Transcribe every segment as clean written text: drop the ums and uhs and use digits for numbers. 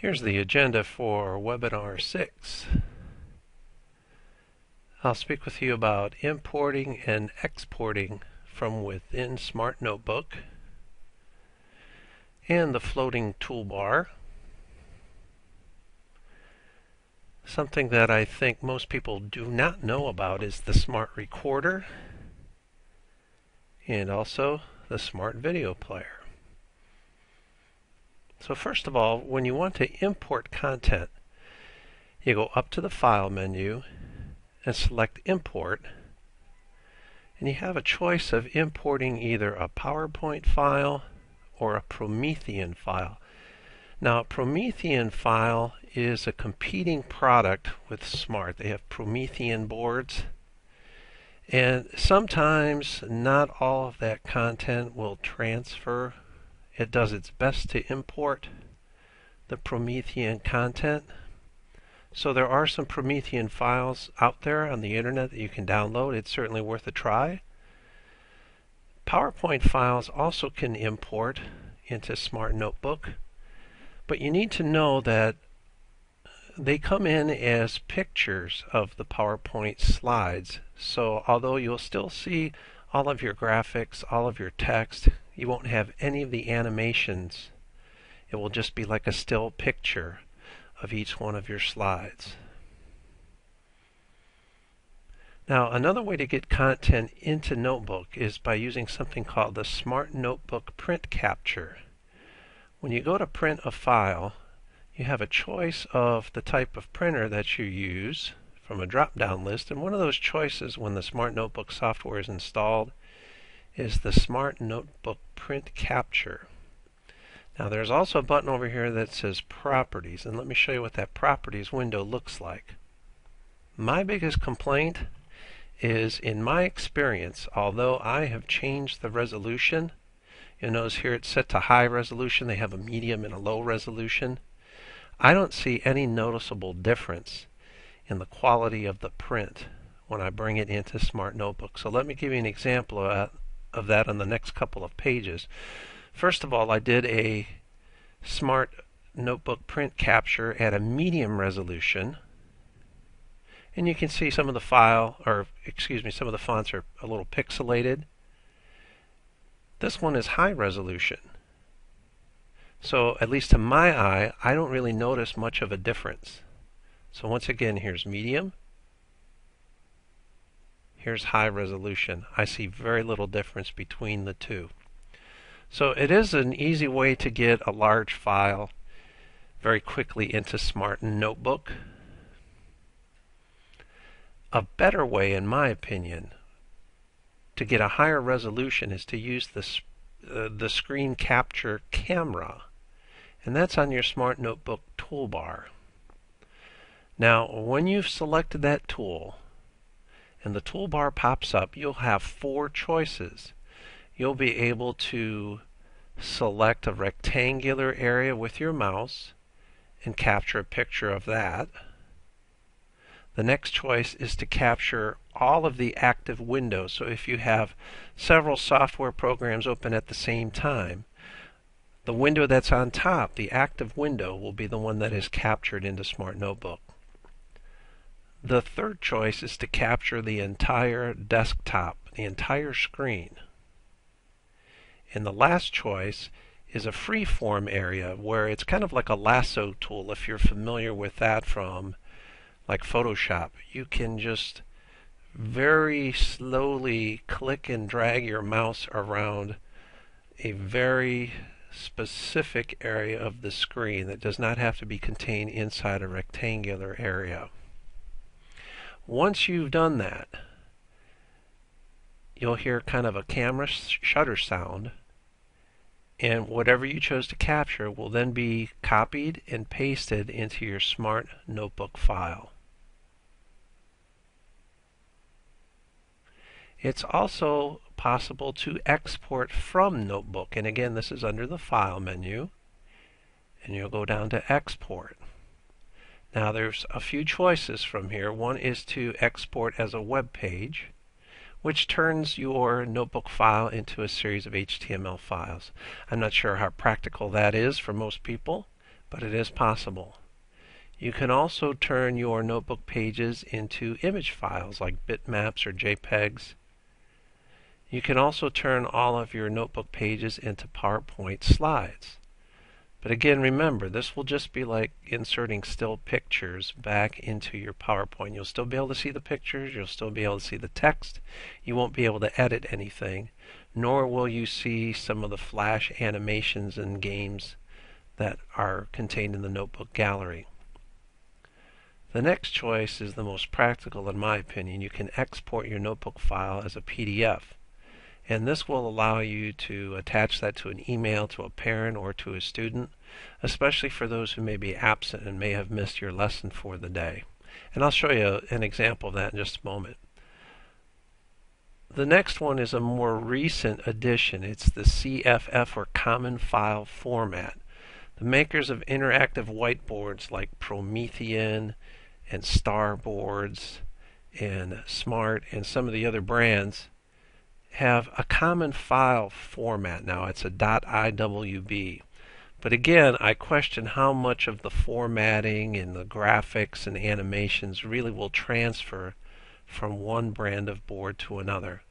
Here's the agenda for Webinar 6. I'll speak with you about importing and exporting from within Smart Notebook and the floating toolbar. Something that I think most people do not know about is the Smart Recorder and also the Smart Video Player. So first of all, when you want to import content, you go up to the File menu and select Import, and you have a choice of importing either a PowerPoint file or a Promethean file. Now, a Promethean file is a competing product with Smart. They have Promethean boards, and sometimes not all of that content will transfer. It does its best to import the Promethean content. So there are some Promethean files out there on the internet that you can download. It's certainly worth a try. PowerPoint files also can import into Smart Notebook, but you need to know that they come in as pictures of the PowerPoint slides. So although you'll still see all of your graphics, all of your text, you won't have any of the animations. It will just be like a still picture of each one of your slides. Now, another way to get content into Notebook is by using something called the Smart Notebook Print Capture. When you go to print a file, you have a choice of the type of printer that you use from a drop-down list, and one of those choices when the Smart Notebook software is installed is the Smart Notebook Print Capture. Now there's also a button over here that says Properties, and let me show you what that Properties window looks like. My biggest complaint is, in my experience, although I have changed the resolution, you'll notice here it's set to high resolution, they have a medium and a low resolution, I don't see any noticeable difference in the quality of the print when I bring it into Smart Notebook. So let me give you an example of that on the next couple of pages. First of all, I did a Smart Notebook Print Capture at a medium resolution, and you can see some of the some of the fonts are a little pixelated. This one is high resolution. So at least to my eye, I don't really notice much of a difference. So once again, here's medium. Here's high resolution. I see very little difference between the two. So it is an easy way to get a large file very quickly into Smart Notebook. A better way, in my opinion, to get a higher resolution is to use the screen capture camera, and that's on your Smart Notebook toolbar. Now, when you've selected that tool and the toolbar pops up, you'll have four choices. You'll be able to select a rectangular area with your mouse and capture a picture of that. The next choice is to capture all of the active windows. So if you have several software programs open at the same time, the window that's on top, the active window, will be the one that is captured into Smart Notebook. The third choice is to capture the entire desktop, the entire screen. And the last choice is a free-form area where it's kind of like a lasso tool, if you're familiar with that from like Photoshop. You can just very slowly click and drag your mouse around a very specific area of the screen that does not have to be contained inside a rectangular area. Once you've done that, you'll hear kind of a camera shutter sound, and whatever you chose to capture will then be copied and pasted into your Smart Notebook file. It's also possible to export from Notebook, and again, this is under the File menu, and you'll go down to Export. Now there's a few choices from here. One is to export as a web page, which turns your notebook file into a series of HTML files. I'm not sure how practical that is for most people, but it is possible. You can also turn your notebook pages into image files like bitmaps or JPEGs. You can also turn all of your notebook pages into PowerPoint slides. But again, remember, this will just be like inserting still pictures back into your PowerPoint. You'll still be able to see the pictures, you'll still be able to see the text. You won't be able to edit anything, nor will you see some of the flash animations and games that are contained in the notebook gallery. The next choice is the most practical in my opinion. You can export your notebook file as a PDF. And this will allow you to attach that to an email to a parent or to a student, especially for those who may be absent and may have missed your lesson for the day. And I'll show you an example of that in just a moment. The next one is a more recent addition. It's the CFF or Common File Format. The makers of interactive whiteboards like Promethean and Starboards and Smart and some of the other brands have a common file format now. It's a .iwb. But again, I question how much of the formatting and the graphics and animations really will transfer from one brand of board to another.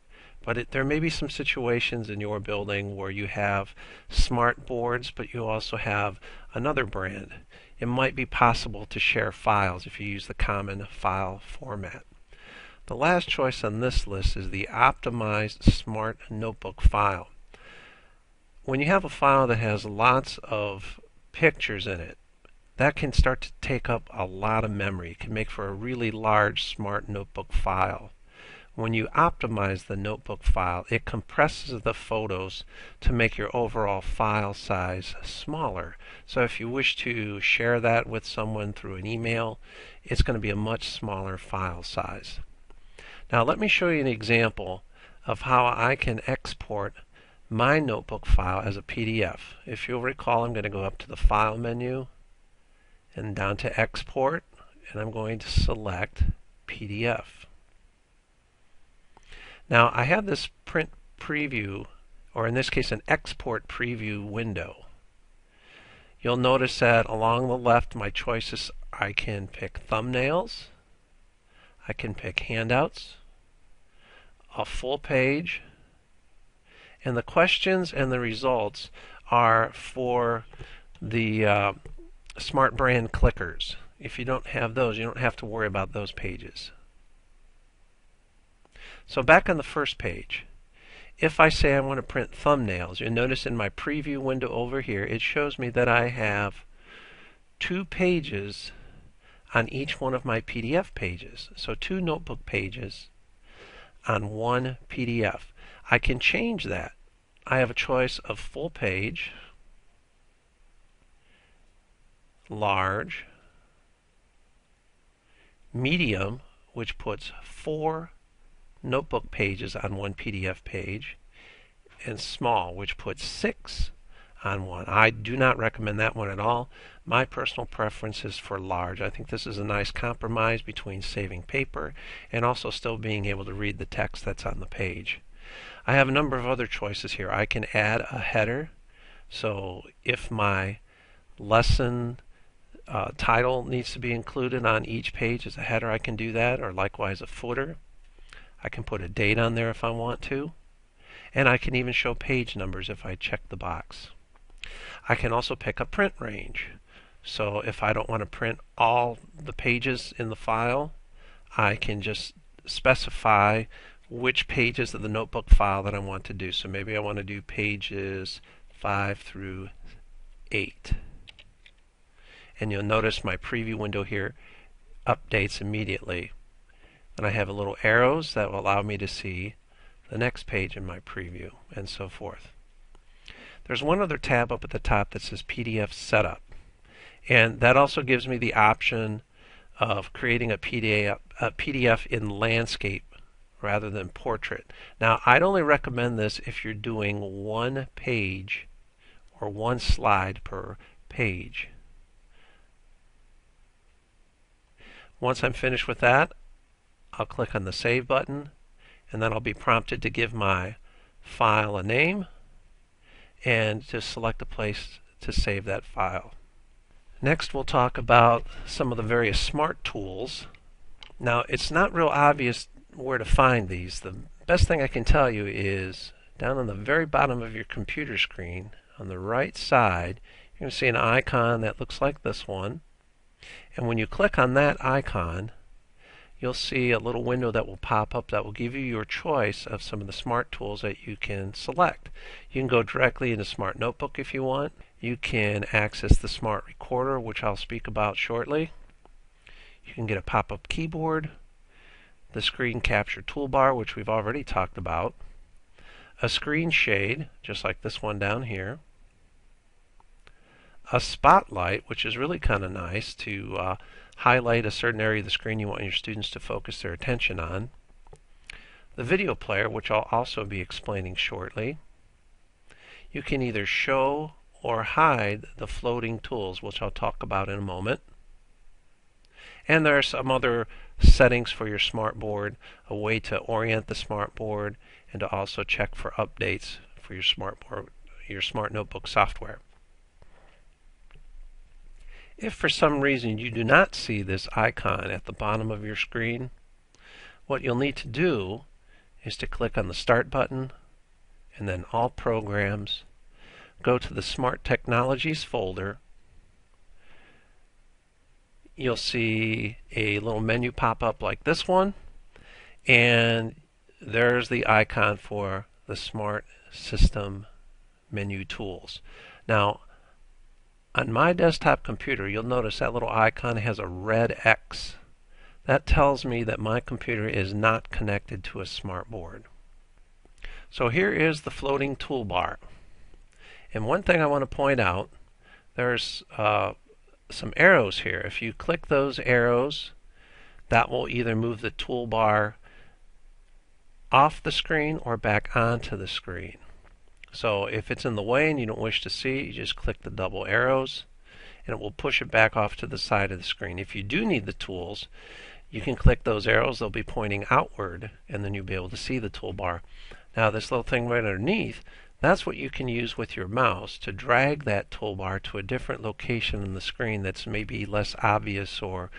But there may be some situations in your building where you have smart boards, but you also have another brand. It might be possible to share files if you use the common file format. The last choice on this list is the optimized smart notebook file. When you have a file that has lots of pictures in it, that can start to take up a lot of memory. It can make for a really large smart notebook file. When you optimize the notebook file, it compresses the photos to make your overall file size smaller. So if you wish to share that with someone through an email, it's going to be a much smaller file size. Now let me show you an example of how I can export my notebook file as a PDF. If you'll recall, I'm going to go up to the File menu and down to Export, and I'm going to select PDF. Now I have this print preview, or in this case an export preview window. You'll notice that along the left my choices, I can pick thumbnails, I can pick handouts, a full page, and the questions and the results are for the Smart Brand clickers. If you don't have those, you don't have to worry about those pages. So back on the first page, if I say I want to print thumbnails, you'll notice in my preview window over here, it shows me that I have 2 pages on each one of my PDF pages. So 2 notebook pages on 1 PDF. I can change that. I have a choice of full page, large, medium, which puts 4 notebook pages on 1 PDF page, and small, which puts 6 on 1. I do not recommend that one at all. My personal preference is for large. I think this is a nice compromise between saving paper and also still being able to read the text that's on the page. I have a number of other choices here. I can add a header. So if my lesson title needs to be included on each page as a header, I can do that, or likewise a footer. I can put a date on there if I want to, and I can even show page numbers if I check the box. I can also pick a print range. So if I don't want to print all the pages in the file, I can just specify which pages of the notebook file that I want to do. So maybe I want to do pages 5 through 8. And you'll notice my preview window here updates immediately. And I have a little arrows that will allow me to see the next page in my preview, and so forth. There's one other tab up at the top that says PDF Setup. And that also gives me the option of creating a PDF in landscape rather than portrait. Now, I'd only recommend this if you're doing 1 page or 1 slide per page. Once I'm finished with that, I'll click on the Save button, and then I'll be prompted to give my file a name and to select a place to save that file. Next we'll talk about some of the various smart tools. Now it's not real obvious where to find these. The best thing I can tell you is down on the very bottom of your computer screen on the right side you're going to see an icon that looks like this one, and when you click on that icon you'll see a little window that will pop up that will give you your choice of some of the smart tools that you can select. You can go directly into Smart Notebook if you want. You can access the Smart Recorder, which I'll speak about shortly. You can get a pop-up keyboard, the Screen Capture Toolbar, which we've already talked about, a screen shade, just like this one down here, a spotlight, which is really kind of nice to highlight a certain area of the screen you want your students to focus their attention on, the video player, which I'll also be explaining shortly. You can either show or hide the floating tools, which I'll talk about in a moment. And there are some other settings for your smartboard, a way to orient the smartboard, and to also check for updates for your smartboard, your Smart Notebook software. If for some reason you do not see this icon at the bottom of your screen, what you'll need to do is to click on the Start button and then All Programs, go to the Smart Technologies folder. You'll see a little menu pop up like this one, and there's the icon for the Smart System menu tools. Now on my desktop computer you'll notice that little icon has a red X. That tells me that my computer is not connected to a smartboard. So here is the floating toolbar. And one thing I want to point out, there's some arrows here. If you click those arrows, that will either move the toolbar off the screen or back onto the screen. So if it's in the way and you don't wish to see it, you just click the double arrows and it will push it back off to the side of the screen. If you do need the tools, you can click those arrows. They'll be pointing outward and then you'll be able to see the toolbar. Now this little thing right underneath, that's what you can use with your mouse to drag that toolbar to a different location in the screen that's maybe less obvious or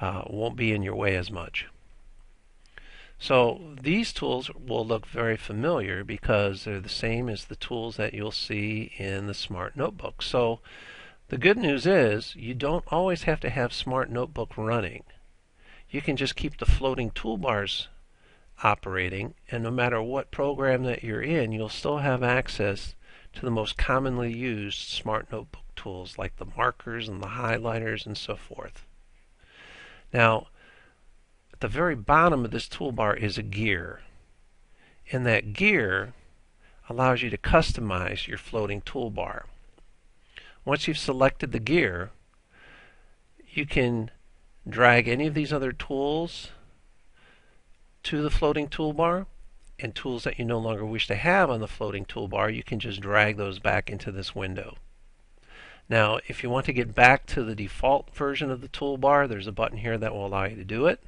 won't be in your way as much. So these tools will look very familiar because they're the same as the tools that you'll see in the Smart Notebook. So the good news is you don't always have to have Smart Notebook running. You can just keep the floating toolbars operating, and no matter what program that you're in, you'll still have access to the most commonly used Smart Notebook tools like the markers and the highlighters and so forth. Now at the very bottom of this toolbar is a gear, and that gear allows you to customize your floating toolbar. Once you've selected the gear, you can drag any of these other tools to the floating toolbar, and tools that you no longer wish to have on the floating toolbar, you can just drag those back into this window. Now if you want to get back to the default version of the toolbar, there's a button here that will allow you to do it.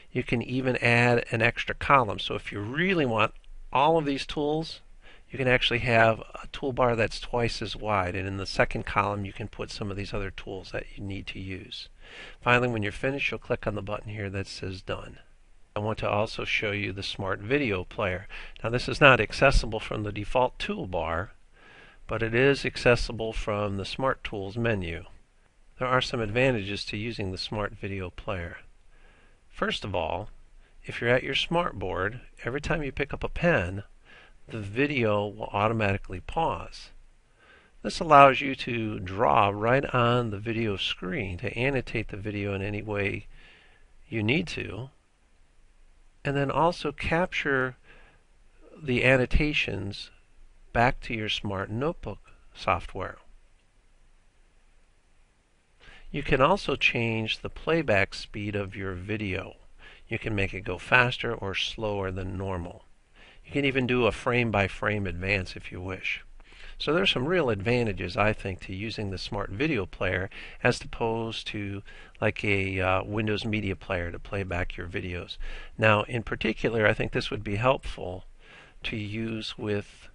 You can even add an extra column. So if you really want all of these tools, you can actually have a toolbar that's twice as wide, and in the second column you can put some of these other tools that you need to use. Finally, when you're finished, you'll click on the button here that says Done. I want to also show you the Smart Video Player. Now this is not accessible from the default toolbar, but it is accessible from the Smart Tools menu. There are some advantages to using the Smart Video Player. First of all, if you're at your smartboard, every time you pick up a pen, the video will automatically pause. This allows you to draw right on the video screen to annotate the video in any way you need to, and then also capture the annotations back to your Smart Notebook software. You can also change the playback speed of your video. You can make it go faster or slower than normal. You can even do a frame-by-frame advance if you wish. So there's some real advantages, I think, to using the Smart Video Player as opposed to like a Windows Media Player to play back your videos. Now, in particular, I think this would be helpful to use with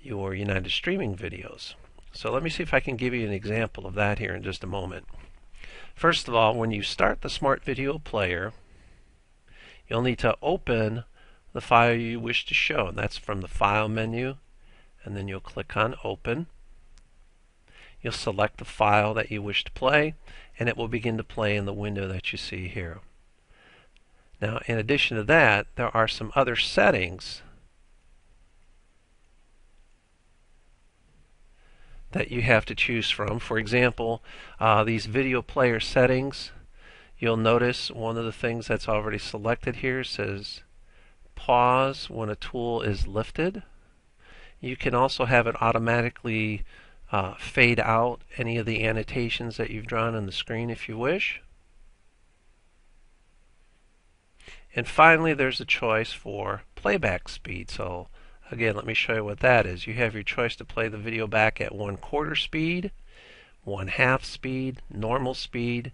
your United Streaming videos. So let me see if I can give you an example of that here in just a moment. First of all, when you start the Smart Video Player, you'll need to open the file you wish to show, and that's from the File menu, and then you'll click on Open. You'll select the file that you wish to play, and it will begin to play in the window that you see here. Now, in addition to that, there are some other settings that you have to choose from. For example, these video player settings, you'll notice one of the things that's already selected here says pause when a tool is lifted. You can also have it automatically fade out any of the annotations that you've drawn on the screen if you wish. And finally, there's a choice for playback speed. So again, let me show you what that is. You have your choice to play the video back at 1/4 speed, 1/2 speed, normal speed,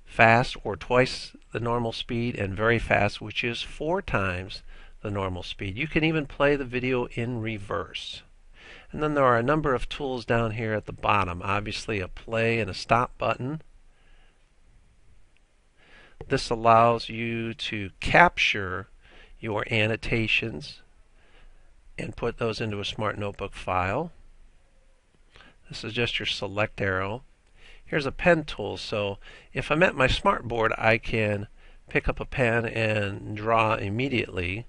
fast or twice the normal speed, and very fast, which is 4 times the normal speed. You can even play the video in reverse. And then there are a number of tools down here at the bottom. Obviously a play and a stop button. This allows you to capture your annotations and put those into a Smart Notebook file. This is just your select arrow. Here's a pen tool, so if I'm at my smartboard, I can pick up a pen and draw immediately,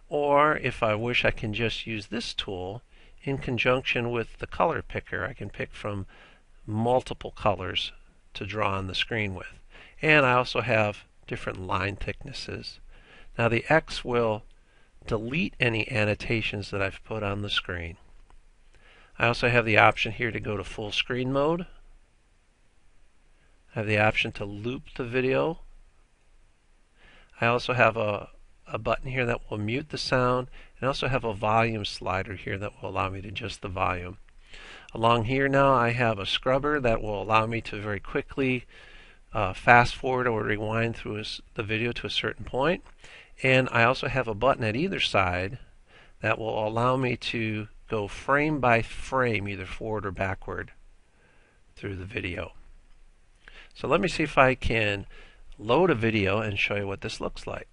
or if I wish, I can just use this tool in conjunction with the color picker. I can pick from multiple colors to draw on the screen with. And I also have different line thicknesses. Now the X will delete any annotations that I've put on the screen. I also have the option here to go to full screen mode. I have the option to loop the video. I also have a button here that will mute the sound, and I also have a volume slider here that will allow me to adjust the volume. Along here now I have a scrubber that will allow me to very quickly fast forward or rewind through the video to a certain point. And I also have a button at either side that will allow me to go frame by frame, either forward or backward, through the video. So let me see if I can load a video and show you what this looks like.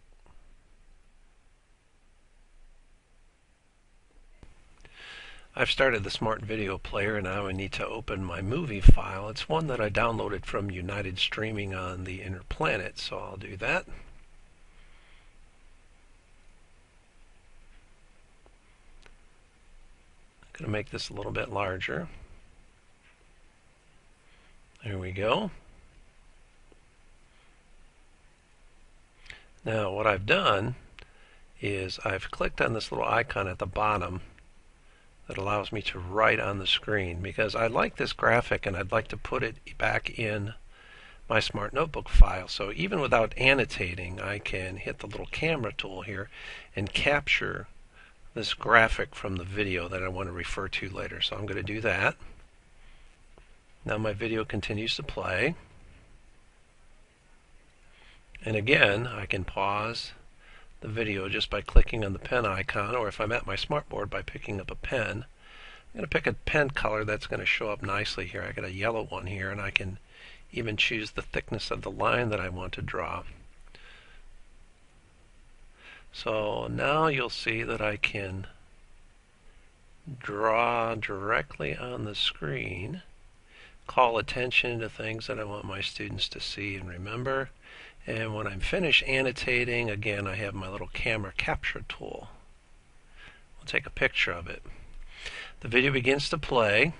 I've started the Smart Video Player, and now I need to open my movie file. It's one that I downloaded from United Streaming on the Inner Planet, so I'll do that. I'm going to make this a little bit larger. There we go. Now what I've done is I've clicked on this little icon at the bottom that allows me to write on the screen, because I like this graphic and I'd like to put it back in my Smart Notebook file. So even without annotating, I can hit the little camera tool here and capture this graphic from the video that I want to refer to later. So I'm going to do that. Now my video continues to play. And again, I can pause the video just by clicking on the pen icon, or if I'm at my smartboard, by picking up a pen. I'm going to pick a pen color that's going to show up nicely here. I got a yellow one here, and I can even choose the thickness of the line that I want to draw. So now you'll see that I can draw directly on the screen, call attention to things that I want my students to see and remember. And when I'm finished annotating, again, I have my little camera capture tool. I'll take a picture of it. The video begins to play,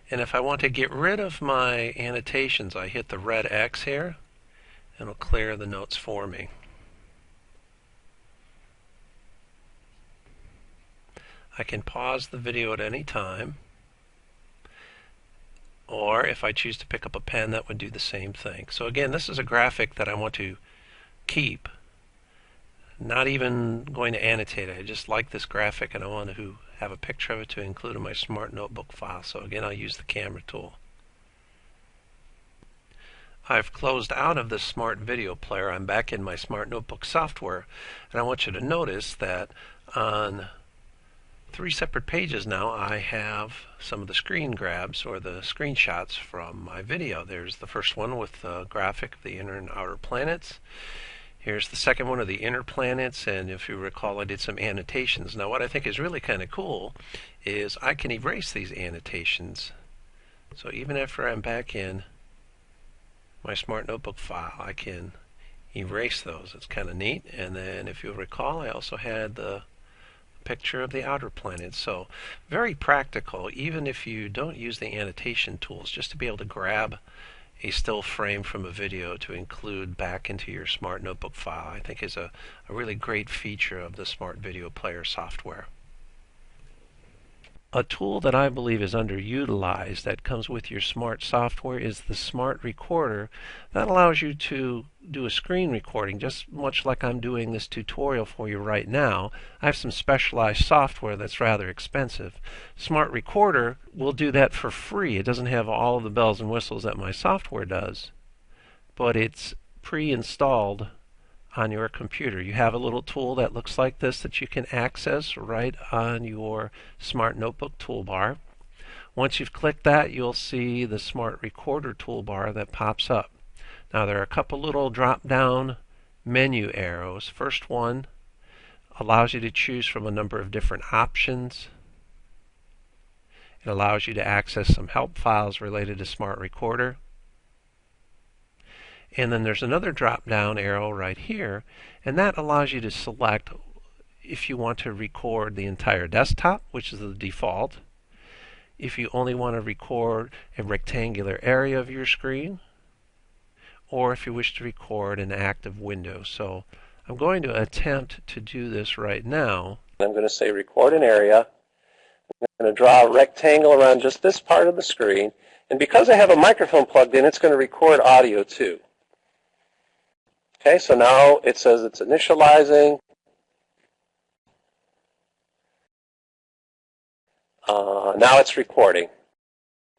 and if I want to get rid of my annotations, I hit the red X here, and it'll clear the notes for me. I can pause the video at any time, or if I choose to pick up a pen, that would do the same thing. So again, this is a graphic that I want to keep, not even going to annotate it. I just like this graphic and I want to have a picture of it to include in my Smart Notebook file. So again, I'll use the camera tool. I've closed out of the Smart Video Player. I'm back in my Smart Notebook software, and I want you to notice that on three separate pages now. I have some of the screen grabs or the screenshots from my video. There's the first one with the graphic of the inner and outer planets. Here's the second one of the inner planets, and if you recall, I did some annotations. Now what I think is really kind of cool is I can erase these annotations. So even after I'm back in my Smart Notebook file, I can erase those. It's kind of neat. And then if you'll recall, I also had the picture of the outer planets. So very practical, even if you don't use the annotation tools, just to be able to grab a still frame from a video to include back into your Smart Notebook file, I think is a really great feature of the Smart Video Player software. A tool that I believe is underutilized that comes with your Smart software is the Smart Recorder. That allows you to do a screen recording, just much like I'm doing this tutorial for you right now. I have some specialized software that's rather expensive. Smart Recorder will do that for free. It doesn't have all of the bells and whistles that my software does, but it's pre-installed on your computer. You have a little tool that looks like this that you can access right on your Smart Notebook toolbar. Once you've clicked that, you'll see the Smart Recorder toolbar that pops up. Now there are a couple little drop-down menu arrows. First one allows you to choose from a number of different options. It allows you to access some help files related to Smart Recorder. And then there's another drop-down arrow right here, and that allows you to select if you want to record the entire desktop, which is the default, if you only want to record a rectangular area of your screen, or if you wish to record an active window. So I'm going to attempt to do this right now. I'm going to say record an area. I'm going to draw a rectangle around just this part of the screen, and because I have a microphone plugged in, it's going to record audio too. Okay, so now it says it's initializing. Now it's recording.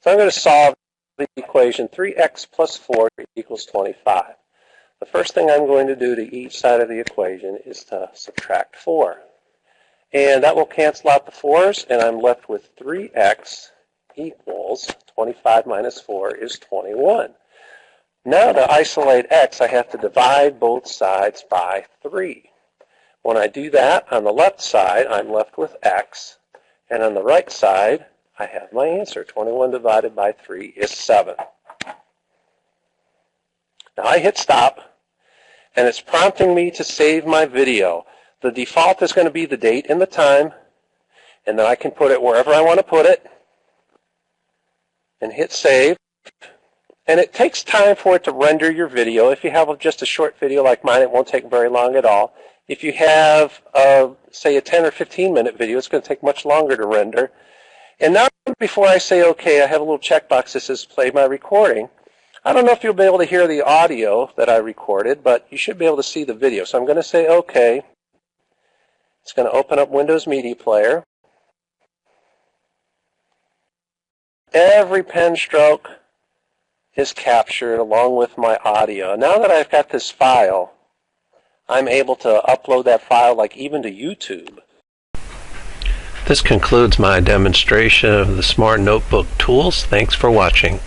So I'm going to solve the equation 3x plus 4 equals 25. The first thing I'm going to do to each side of the equation is to subtract 4. And that will cancel out the 4's, and I'm left with 3x equals 25 minus 4 is 21. Now to isolate x, I have to divide both sides by 3. When I do that, on the left side, I'm left with x, and on the right side, I have my answer. 21 divided by 3 is 7. Now I hit stop, and it's prompting me to save my video. The default is going to be the date and the time, and then I can put it wherever I want to put it, and hit save. And it takes time for it to render your video. If you have just a short video like mine, it won't take very long at all. If you have, say, a 10 or 15-minute video, it's going to take much longer to render. And now, before I say OK, I have a little checkbox that says play my recording. I don't know if you'll be able to hear the audio that I recorded, but you should be able to see the video. So I'm going to say OK. It's going to open up Windows Media Player. Every pen stroke is captured along with my audio. Now that I've got this file, I'm able to upload that file like even to YouTube. This concludes my demonstration of the Smart Notebook tools. Thanks for watching.